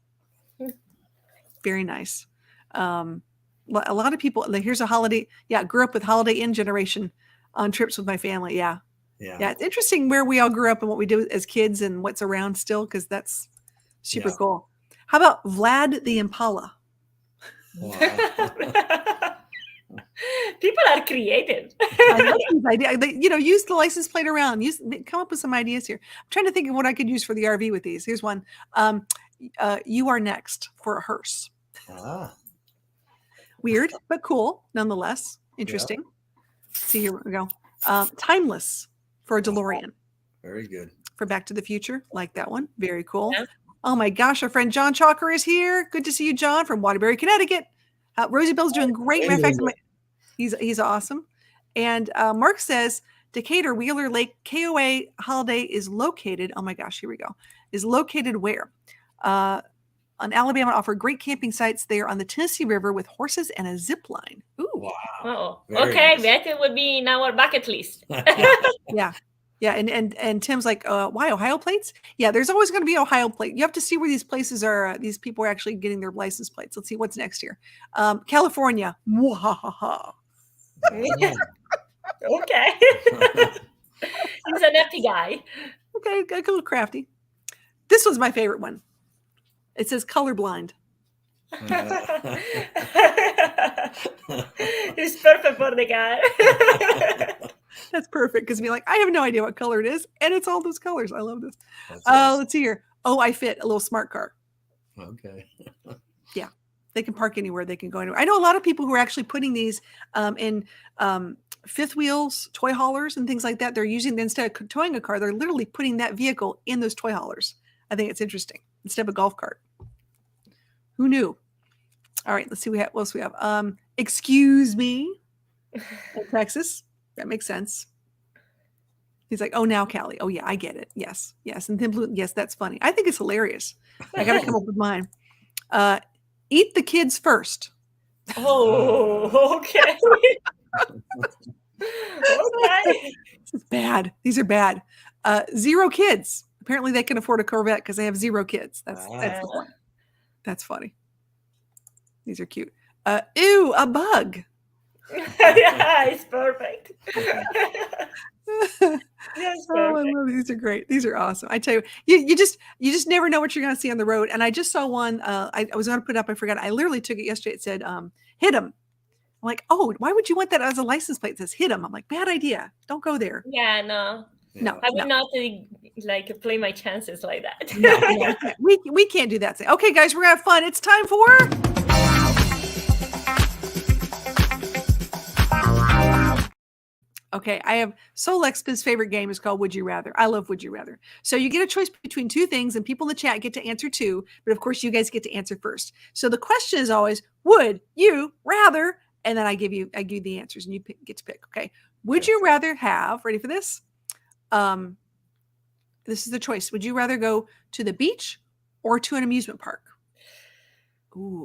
Very nice. A lot of people, here's a holiday. Yeah, grew up with Holiday Inn generation on trips with my family. Yeah. It's interesting where we all grew up and what we do as kids and what's around still, because that's super cool. How about Vlad the Impala? Wow. People are creative. I love these ideas. Use the license plate around. Come up with some ideas here. I'm trying to think of what I could use for the RV with these. Here's one. You are next for a hearse. Weird, but cool nonetheless. Interesting. See, here we go. Timeless for a DeLorean. Very good. For Back to the Future, like that one. Very cool. Yeah. Oh my gosh, our friend John Chalker is here. Good to see you, John, from Waterbury, Connecticut. Rosie Bell's doing great. Matter of fact, he's awesome. And Mark says Decatur Wheeler Lake KOA Holiday is located. Oh my gosh, here we go. Is located where? On Alabama, offer great camping sites there on the Tennessee River with horses and a zip line. Ooh. Wow. Okay, nice. That would be in our bucket list. Yeah, and Tim's like, why Ohio plates? Yeah, there's always going to be Ohio plate. You have to see where these places are. These people are actually getting their license plates. Let's see what's next here. California. Mwahaha. Okay. He's an empty guy. Okay, a little crafty. This was my favorite one. It says colorblind. He's perfect for the guy. That's perfect because be like, I have no idea what color it is, and it's all those colors. I love this. Awesome. Let's see here. Oh, I fit a little smart car. Okay. Yeah, they can park anywhere. They can go anywhere. I know a lot of people who are actually putting these in fifth wheels, toy haulers, and things like that. They're using instead of towing a car, they're literally putting that vehicle in those toy haulers. I think it's interesting instead of a golf cart. Who knew? All right, let's see what else we have. Excuse me, in Texas. That makes sense. He's like, oh, now Callie. Oh, yeah, I get it. Yes. And then blue. Yes, that's funny. I think it's hilarious. I got to come up with mine. Eat the kids first. Oh, okay. Okay. This is bad. These are bad. 0 kids. Apparently they can afford a Corvette because they have 0 kids. That's the point. That's funny. These are cute. Ew, a bug. Yeah, it's perfect. Yes, oh, I love these. These are great. These are awesome. I tell you, you just never know what you're going to see on the road. And I just saw one. I was going to put it up. I forgot. I literally took it yesterday. It said, "Hit him." I'm like, oh, why would you want that as a license plate? It says, "Hit him." I'm like, bad idea. Don't go there. Yeah, no. No, I would not like play my chances like that. No, we can't do that thing. Okay, guys, we're gonna have fun. It's time for. Okay, I have Solexpa's favorite game is called Would You Rather. I love Would You Rather. So you get a choice between 2 things, and people in the chat get to answer 2, but of course you guys get to answer first. So the question is always, would you rather? And then I give you the answers, and you get to pick. Okay, would you rather have? Ready for this? This is the choice. Would you rather go to the beach or to an amusement park? Ooh.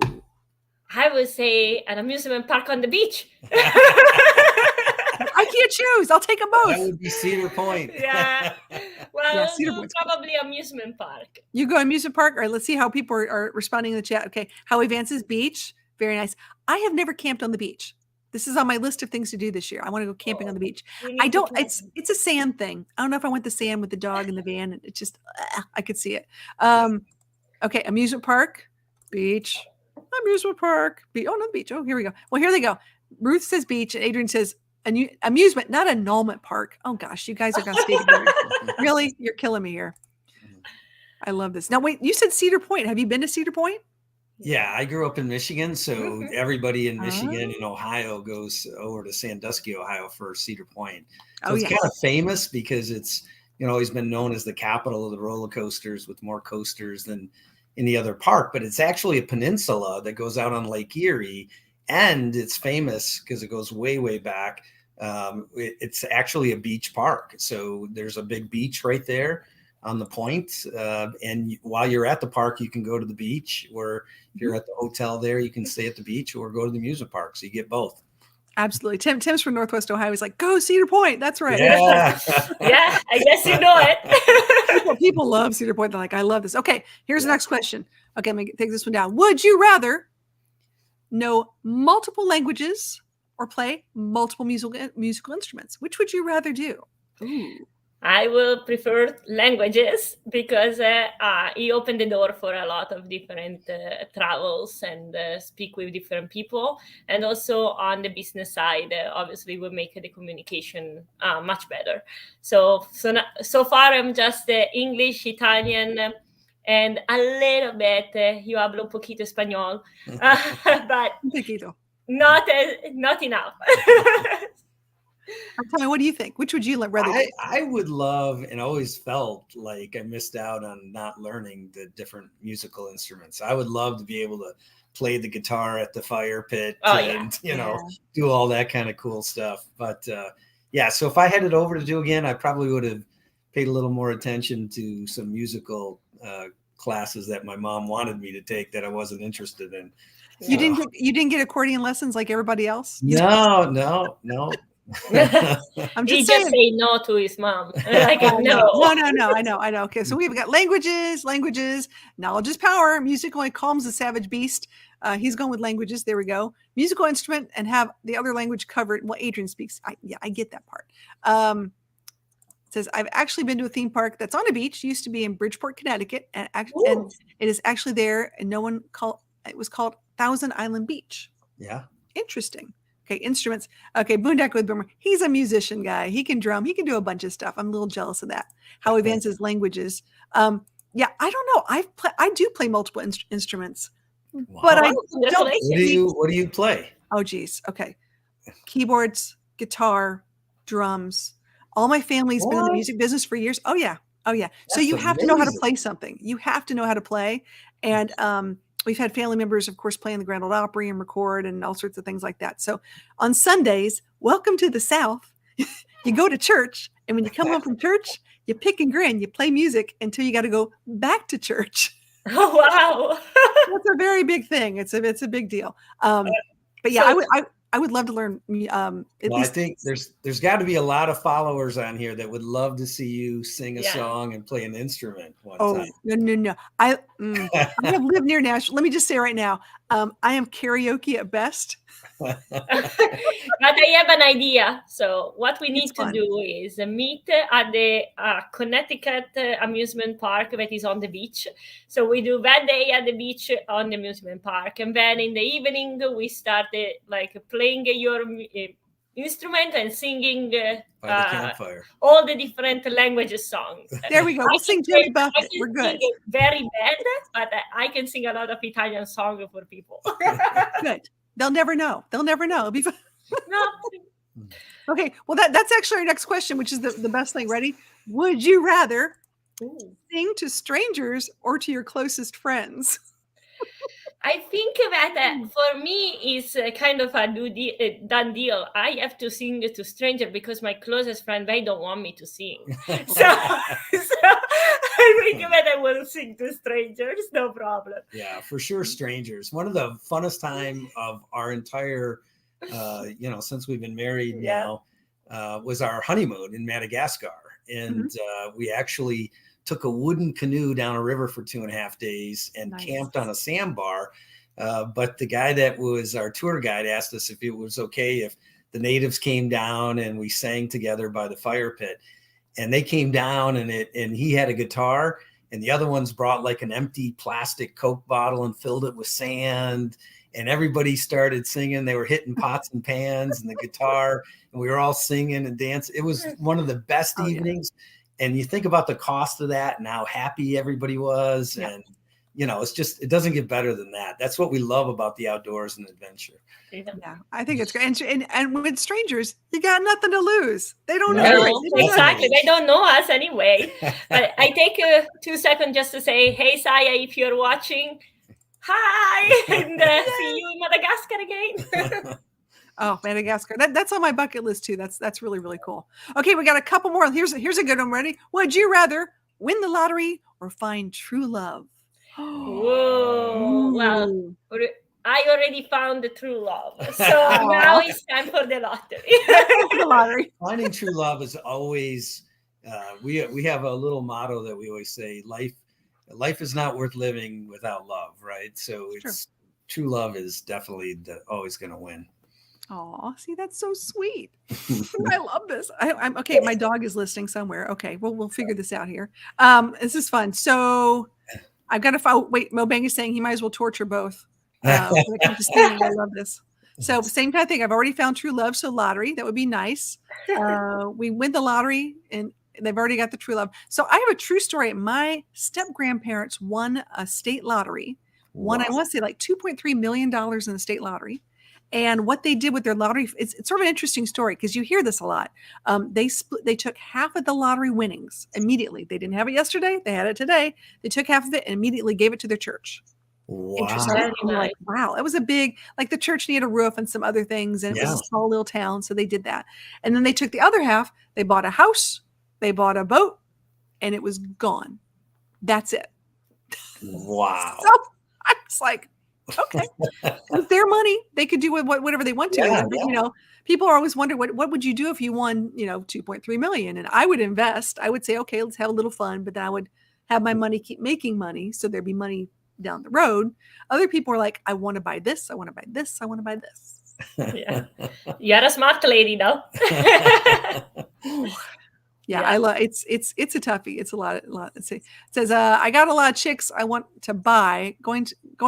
I would say an amusement park on the beach. I can't choose. I'll take them both. That would be Cedar Point. Yeah. Well, Cedar probably amusement park. You go amusement park. All right, let's see how people are responding in the chat. Okay. Howie Vance's beach. Very nice. I have never camped on the beach. This is on my list of things to do this year. I want to go camping on the beach. I don't, it's a sand thing. I don't know if I want the sand with the dog and the van. It just, I could see it. Okay. Amusement park, beach, amusement park. Oh, no, beach. Oh, here we go. Well, here they go. Ruth says beach and Adrian says amusement, not annulment park. Oh gosh, you guys are going to stay together. Really? You're killing me here. I love this. Now, wait, you said Cedar Point. Have you been to Cedar Point? Yeah, I grew up in Michigan, so everybody in Michigan and Ohio goes over to Sandusky, Ohio for Cedar Point. So it's kind of famous because it's, always been known as the capital of the roller coasters with more coasters than any other park, but it's actually a peninsula that goes out on Lake Erie, and it's famous because it goes way, way back. It's actually a beach park. So there's a big beach right there on the point. And while you're at the park, you can go to the beach, or if you're at the hotel there, you can stay at the beach or go to the amusement park. So you get both. Absolutely. Tim's from Northwest Ohio. He's like, go Cedar Point. That's right. Yeah. Yeah, I guess you know it. People love Cedar Point. They're like, I love this. Okay, here's the next question. Okay, I'm going to take this one down. Would you rather know multiple languages or play multiple musical instruments? Which would you rather do? Ooh. I will prefer languages because it opened the door for a lot of different travels and speak with different people. And also on the business side, obviously will make the communication much better. So far I'm just English, Italian, and a little bit, yo hablo un poquito español, but not enough. Tell me, what do you think? Which would you rather do? I would love, and always felt like I missed out on not learning the different musical instruments. I would love to be able to play the guitar at the fire pit and, you know, do all that kind of cool stuff. But yeah, so if I had it over to do again, I probably would have paid a little more attention to some musical classes that my mom wanted me to take that I wasn't interested in. You didn't get accordion lessons like everybody else? No. I'm just saying. Say no to his mom. Like, no. I know. Okay, so we've got languages. Knowledge is power. Music only calms the savage beast. He's going with languages. There we go. Musical instrument and have the other language covered. Well, Adrian speaks. I get that part. It says, I've actually been to a theme park that's on a beach. Used to be in Bridgeport, Connecticut, and it is actually there. And it was called Thousand Island Beach. Yeah. Interesting. Okay, instruments. Okay, Boondock with Boomer. He's a musician guy. He can drum. He can do a bunch of stuff. I'm a little jealous of that. How he advances languages. Yeah, I don't know. I do play multiple instruments, but I don't. What do you play? Oh, geez. Okay, keyboards, guitar, drums. All my family's been in the music business for years. Oh yeah. So you have to know how to play something. You have to know how to play, and we've had family members, of course, playing the Grand Ole Opry and record and all sorts of things like that. So on Sundays, welcome to the South. You go to church, and when you come home from church, you pick and grin. You play music until you got to go back to church. Oh, wow. That's a very big thing. It's a big deal. But yeah, I would love to learn. I think there's got to be a lot of followers on here that would love to see you sing a song and play an instrument one time. No. I have lived near Nashville. Let me just say right now, I am karaoke at best. But I have an idea. So what we need to do is meet at the Connecticut amusement park that is on the beach. So we do that day at the beach on the amusement park, and then in the evening we started like playing your instrument and singing by the campfire. All the different languages songs. There we go. We'll sing Jimmy Buffett. We're good. Very bad, but I can sing a lot of Italian songs for people. Good. They'll never know. It'll be fun. No. Okay. Well, that's actually our next question, which is the best thing. Ready? Would you rather sing to strangers or to your closest friends? I think that for me it's kind of a done deal. I have to sing to stranger because my closest friend, they don't want me to sing. So I think that I will sing to strangers, no problem. Yeah, for sure, strangers. One of the funnest time of our entire, since we've been married now, was our honeymoon in Madagascar. And we actually took a wooden canoe down a river for 2.5 days and camped on a sandbar. But the guy that was our tour guide asked us if it was okay if the natives came down and we sang together by the fire pit. And they came down and he had a guitar, and the other ones brought like an empty plastic Coke bottle and filled it with sand. And everybody started singing. They were hitting pots and pans and the guitar, and we were all singing and dancing. It was one of the best evenings. And you think about the cost of that and how happy everybody was. And it doesn't get better than that. That's what we love about the outdoors and adventure. Yeah, I think it's great. And with strangers, you got nothing to lose. They don't know. No, They don't know. exactly. They don't know us anyway. But I take 2 seconds just to say, hey, Saya, if you're watching, hi, and see you in Madagascar again. Oh, Madagascar. That's on my bucket list too. That's really, really cool. Okay, we got a couple more. Here's a good one. Ready? Would you rather win the lottery or find true love? Whoa. Well, Ooh. I already found the true love. So now it's time for the lottery. The lottery. Finding true love is always, we have a little motto that we always say, life is not worth living without love, right? So it's true love is definitely always going to win. Oh, see, that's so sweet. I love this. I'm okay. My dog is listening somewhere. Okay, we'll figure this out here. This is fun. So I've got to wait. Mobang is saying he might as well torture both. When it comes to singing, I love this. So same kind of thing. I've already found true love. So lottery, that would be nice. We win the lottery and they've already got the true love. So I have a true story. My step grandparents won a state lottery. Won, I want to say like $2.3 million in the state lottery. And what they did with their lottery, it's sort of an interesting story because you hear this a lot. They took half of the lottery winnings immediately. They didn't have it yesterday. They had it today. They took half of it and immediately gave it to their church. Wow. Interesting. And you're like, wow, that was a big, like the church needed a roof and some other things. And it was a small little town. So they did that. And then they took the other half. They bought a house. They bought a boat and it was gone. That's it. Wow. So I was like, okay, with their money, they could do whatever they want to. But, people are always wondering what would you do if you won, $2.3 million? And I would invest. I would say, okay, let's have a little fun, but then I would have my money keep making money, so there'd be money down the road. Other people are like, I want to buy this, I want to buy this, I want to buy this. Yeah, you're a smart lady, though. Yeah, I love it's a toughie. It's a lot. Let's see. It says, I got a lot of chicks I want to buy, going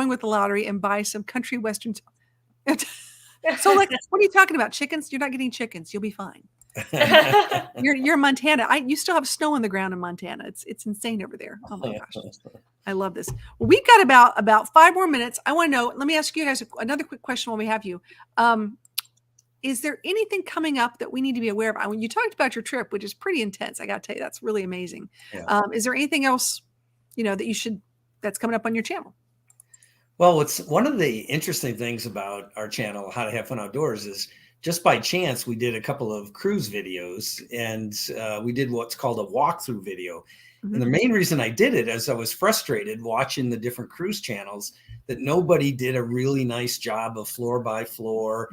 with the lottery and buy some country western. So like, what are you talking about? Chickens? You're not getting chickens. You'll be fine. You're in Montana. You still have snow on the ground in Montana. It's insane over there. Oh my gosh. I love this. Well, we've got about 5 more minutes. I want to know, let me ask you guys another quick question while we have you. Is there anything coming up that we need to be aware of? When you talked about your trip, which is pretty intense, I got to tell you, that's really amazing. Yeah. Is there anything else, that's coming up on your channel? Well, it's one of the interesting things about our channel, How to Have Fun Outdoors, is just by chance, we did a couple of cruise videos and we did what's called a walkthrough video. Mm-hmm. And the main reason I did it is I was frustrated watching the different cruise channels that nobody did a really nice job of floor by floor,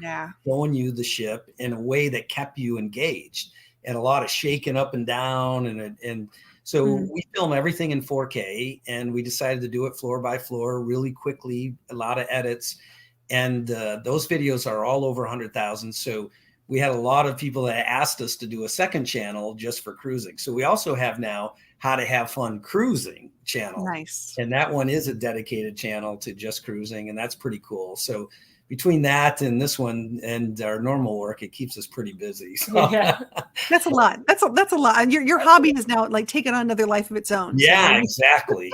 showing you the ship in a way that kept you engaged, and a lot of shaking up and down. And so we film everything in 4K, and we decided to do it floor by floor really quickly, a lot of edits. And those videos are all over 100,000. So we had a lot of people that asked us to do a second channel just for cruising. So we also have now How to Have Fun Cruising channel. Nice. And that one is a dedicated channel to just cruising, and that's pretty cool. So between that and this one and our normal work, it keeps us pretty busy. So. Yeah, that's a lot. That's a lot. And your hobby is now like taking on another life of its own. Yeah, exactly.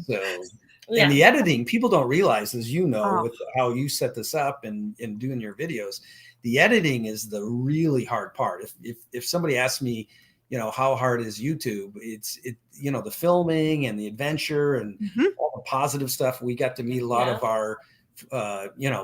So. Yeah. And the editing, people don't realize, as you know, with how you set this up and doing your videos, the editing is the really hard part. If somebody asks me, how hard is YouTube? It's the filming and the adventure and all the positive stuff. We got to meet a lot of our,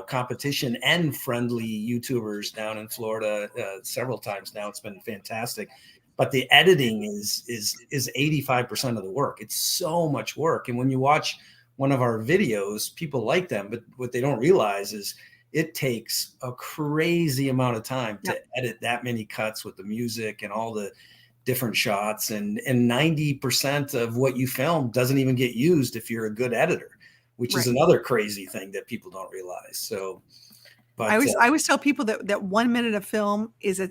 competition and friendly YouTubers down in Florida several times now. It's been fantastic. But the editing is 85% of the work. It's so much work. And when you watch one of our videos, people like them, but what they don't realize is it takes a crazy amount of time to edit that many cuts with the music and all the different shots, and 90% of what you film doesn't even get used if you're a good editor, which is another crazy thing that people don't realize. So But I always tell people that 1 minute of film is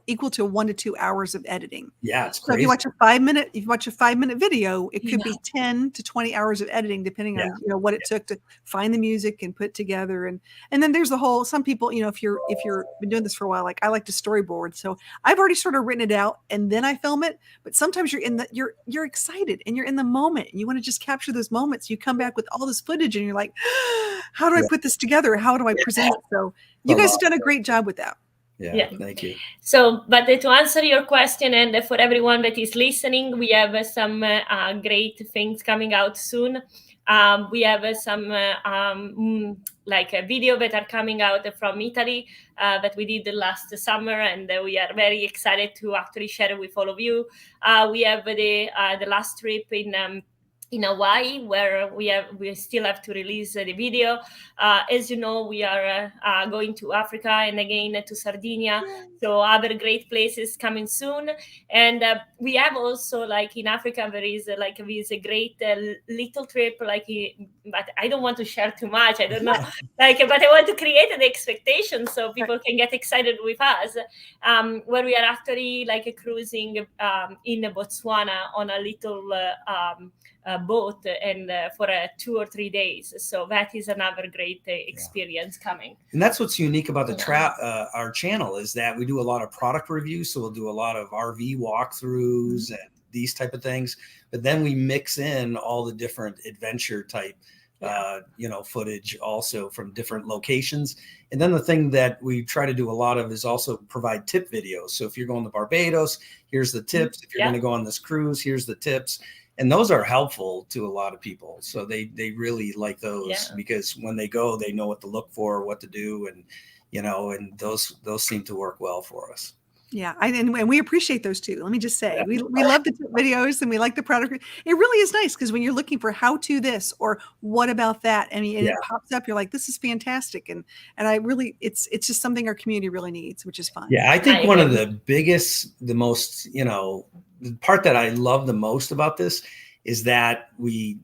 equal to 1 to 2 hours of editing. yeah, it's So crazy. if you watch a 5-minute video, it could be 10 to 20 hours of editing, depending on what it took to find the music and put together. And then there's the whole, some people, if you're been doing this for a while, like I like to storyboard. So I've already sort of written it out and then I film it. But sometimes you're excited and you're in the moment and you want to just capture those moments. You come back with all this footage and you're like, how do I put this together? How do I present it? So you guys have done a great job with that. Yeah, thank you. So, but to answer your question, and for everyone that is listening, we have some great things coming out soon. We have some like a video that are coming out from Italy that we did last summer, and we are very excited to actually share it with all of you. We have the last trip in Hawaii, where we still have to release the video. As you know, we are going to Africa and again to Sardinia. So other great places coming soon. And we have also, like in Africa, there is a great little trip, but I don't want to share too much. I don't know, but I want to create an expectation so people can get excited with us, where we are actually cruising in Botswana on a little boat and for 2 or 3 days. So that is another great experience coming. And that's what's unique about our channel, is that we do a lot of product reviews. So we'll do a lot of RV walkthroughs and these type of things, but then we mix in all the different adventure type footage also from different locations. And then the thing that we try to do a lot of is also provide tip videos. So if you're going to Barbados, here's the tips. If you're going to go on this cruise, here's the tips. And those are helpful to a lot of people. So they really like those because when they go, they know what to look for, what to do. And, and those seem to work well for us. Yeah. And we appreciate those too. Let me just say, we love the videos and we like the product. It really is nice because when you're looking for how to this or what about that, and it pops up, you're like, this is fantastic. And I really, it's just something our community really needs, which is fun. Yeah. I think one of the biggest, the most, the part that I love the most about this is that we,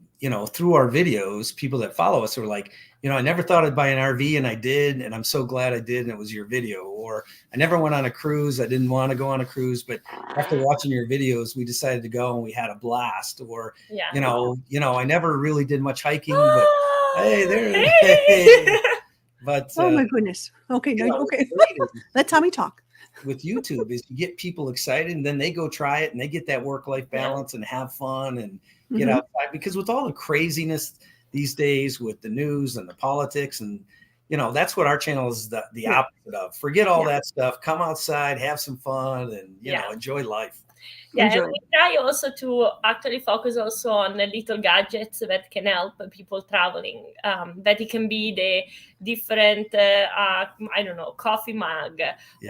through our videos, people that follow us are like, I never thought I'd buy an RV and I did, and I'm so glad I did, and it was your video. Or I never went on a cruise. I didn't want to go on a cruise, but after watching your videos, we decided to go and we had a blast. Or, I never really did much hiking, but hey. But oh my goodness. Okay. Okay. Let Tommy talk. With YouTube is you get people excited and then they go try it and they get that work-life balance and have fun and get outside, because with all the craziness these days with the news and the politics and that's what our channel is the opposite of. Forget all that stuff, come outside, have some fun, and enjoy life. Yeah, and we try also to actually focus also on little gadgets that can help people traveling. That it can be the different, coffee mug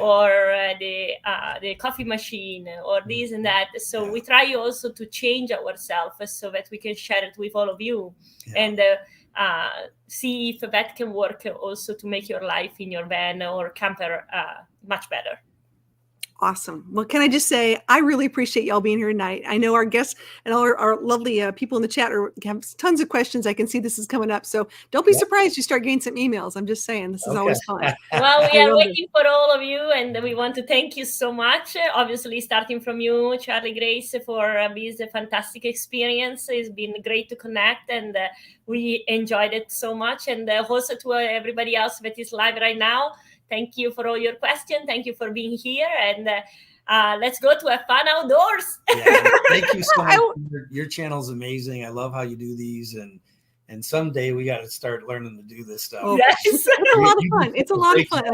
or the coffee machine or this and that. So we try also to change ourselves so that we can share it with all of you and see if that can work also to make your life in your van or camper much better. Awesome. Well, can I just say, I really appreciate y'all being here tonight. I know our guests and all our lovely people in the chat have tons of questions. I can see this is coming up. So don't be surprised you start getting some emails. I'm just saying, this is always fun. Well, we are waiting for all of you, and we want to thank you so much. Obviously, starting from you, Charlie Grace, for this fantastic experience. It's been great to connect, and we enjoyed it so much. And also to everybody else that is live right now, thank you for all your questions. Thank you for being here. And let's go to have fun outdoors. Thank you so much. Your channel's amazing. I love how you do these. And someday we got to start learning to do this stuff. Oh, yes. It's a lot of fun. It's a lot of fun.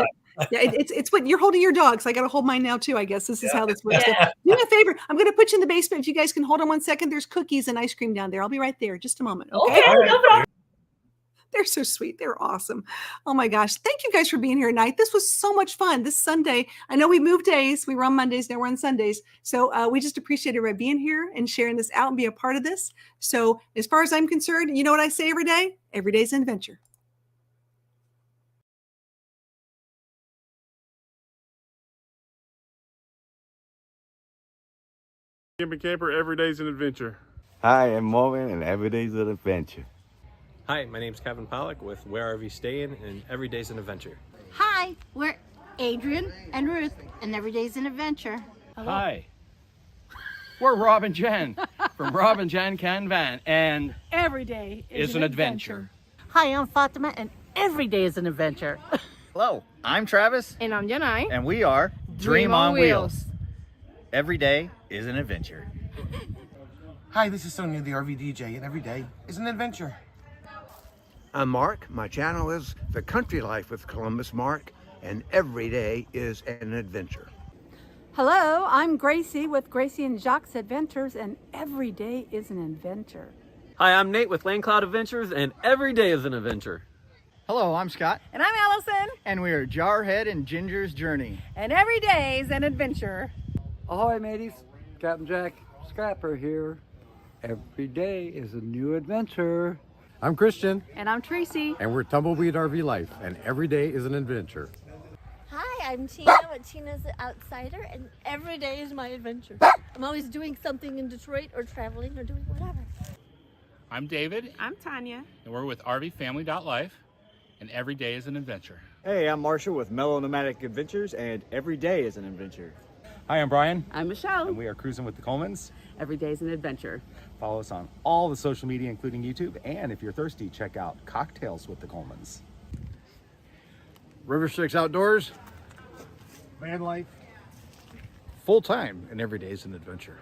It's what you're holding your dog. So I got to hold mine now too, I guess. This is how this works. So do me a favor. I'm going to put you in the basement. If you guys can hold on 1 second, there's cookies and ice cream down there. I'll be right there. Just a moment. Okay. No problem. They're so sweet. They're awesome. Oh my gosh. Thank you guys for being here tonight. This was so much fun. This Sunday, I know we moved days. We were on Mondays. Now we're on Sundays. So we just appreciate everybody being here and sharing this out and be a part of this. So as far as I'm concerned, you know what I say every day? Every day's an adventure. Camper, every day's an adventure. Hi, I'm Marvin, and every day's an adventure. Hi, my name's Kevin Pollock with Where RV Staying, and every day's an adventure. Hi, we're Adrian and Ruth, and every day's an adventure. Hello. Hi, we're Rob and Jen from Rob and Jen Can Van, and every day is an adventure. Hi, I'm Fatima, and every day is an adventure. Hello, I'm Travis. And I'm Janai. And we are Dream on Wheels. Every day is an adventure. Hi, this is Sonia, the RV DJ, and every day is an adventure. I'm Mark. My channel is The Country Life with Columbus Mark, and every day is an adventure. Hello, I'm Gracie with Gracie and Jacques Adventures, and every day is an adventure. Hi, I'm Nate with Lane Cloud Adventures, and every day is an adventure. Hello, I'm Scott. And I'm Allison. And we are Jarhead and Ginger's Journey. And every day is an adventure. Ahoy, mateys. Captain Jack Scrapper here. Every day is a new adventure. I'm Christian. And I'm Tracy. And we're Tumbleweed RV Life, and every day is an adventure. Hi, I'm Tina with Tina's Outsider, and every day is my adventure. I'm always doing something in Detroit or traveling or doing whatever. I'm David. I'm Tanya. And we're with RVFamily.life, and every day is an adventure. Hey, I'm Marshall with Mellow Nomadic Adventures, and every day is an adventure. Hi, I'm Brian. I'm Michelle. And we are cruising with the Colemans. Every day is an adventure. Follow us on all the social media, including YouTube. And if you're thirsty, check out Cocktails with the Colemans. River Six Outdoors. Van life. Full time, and every day is an adventure.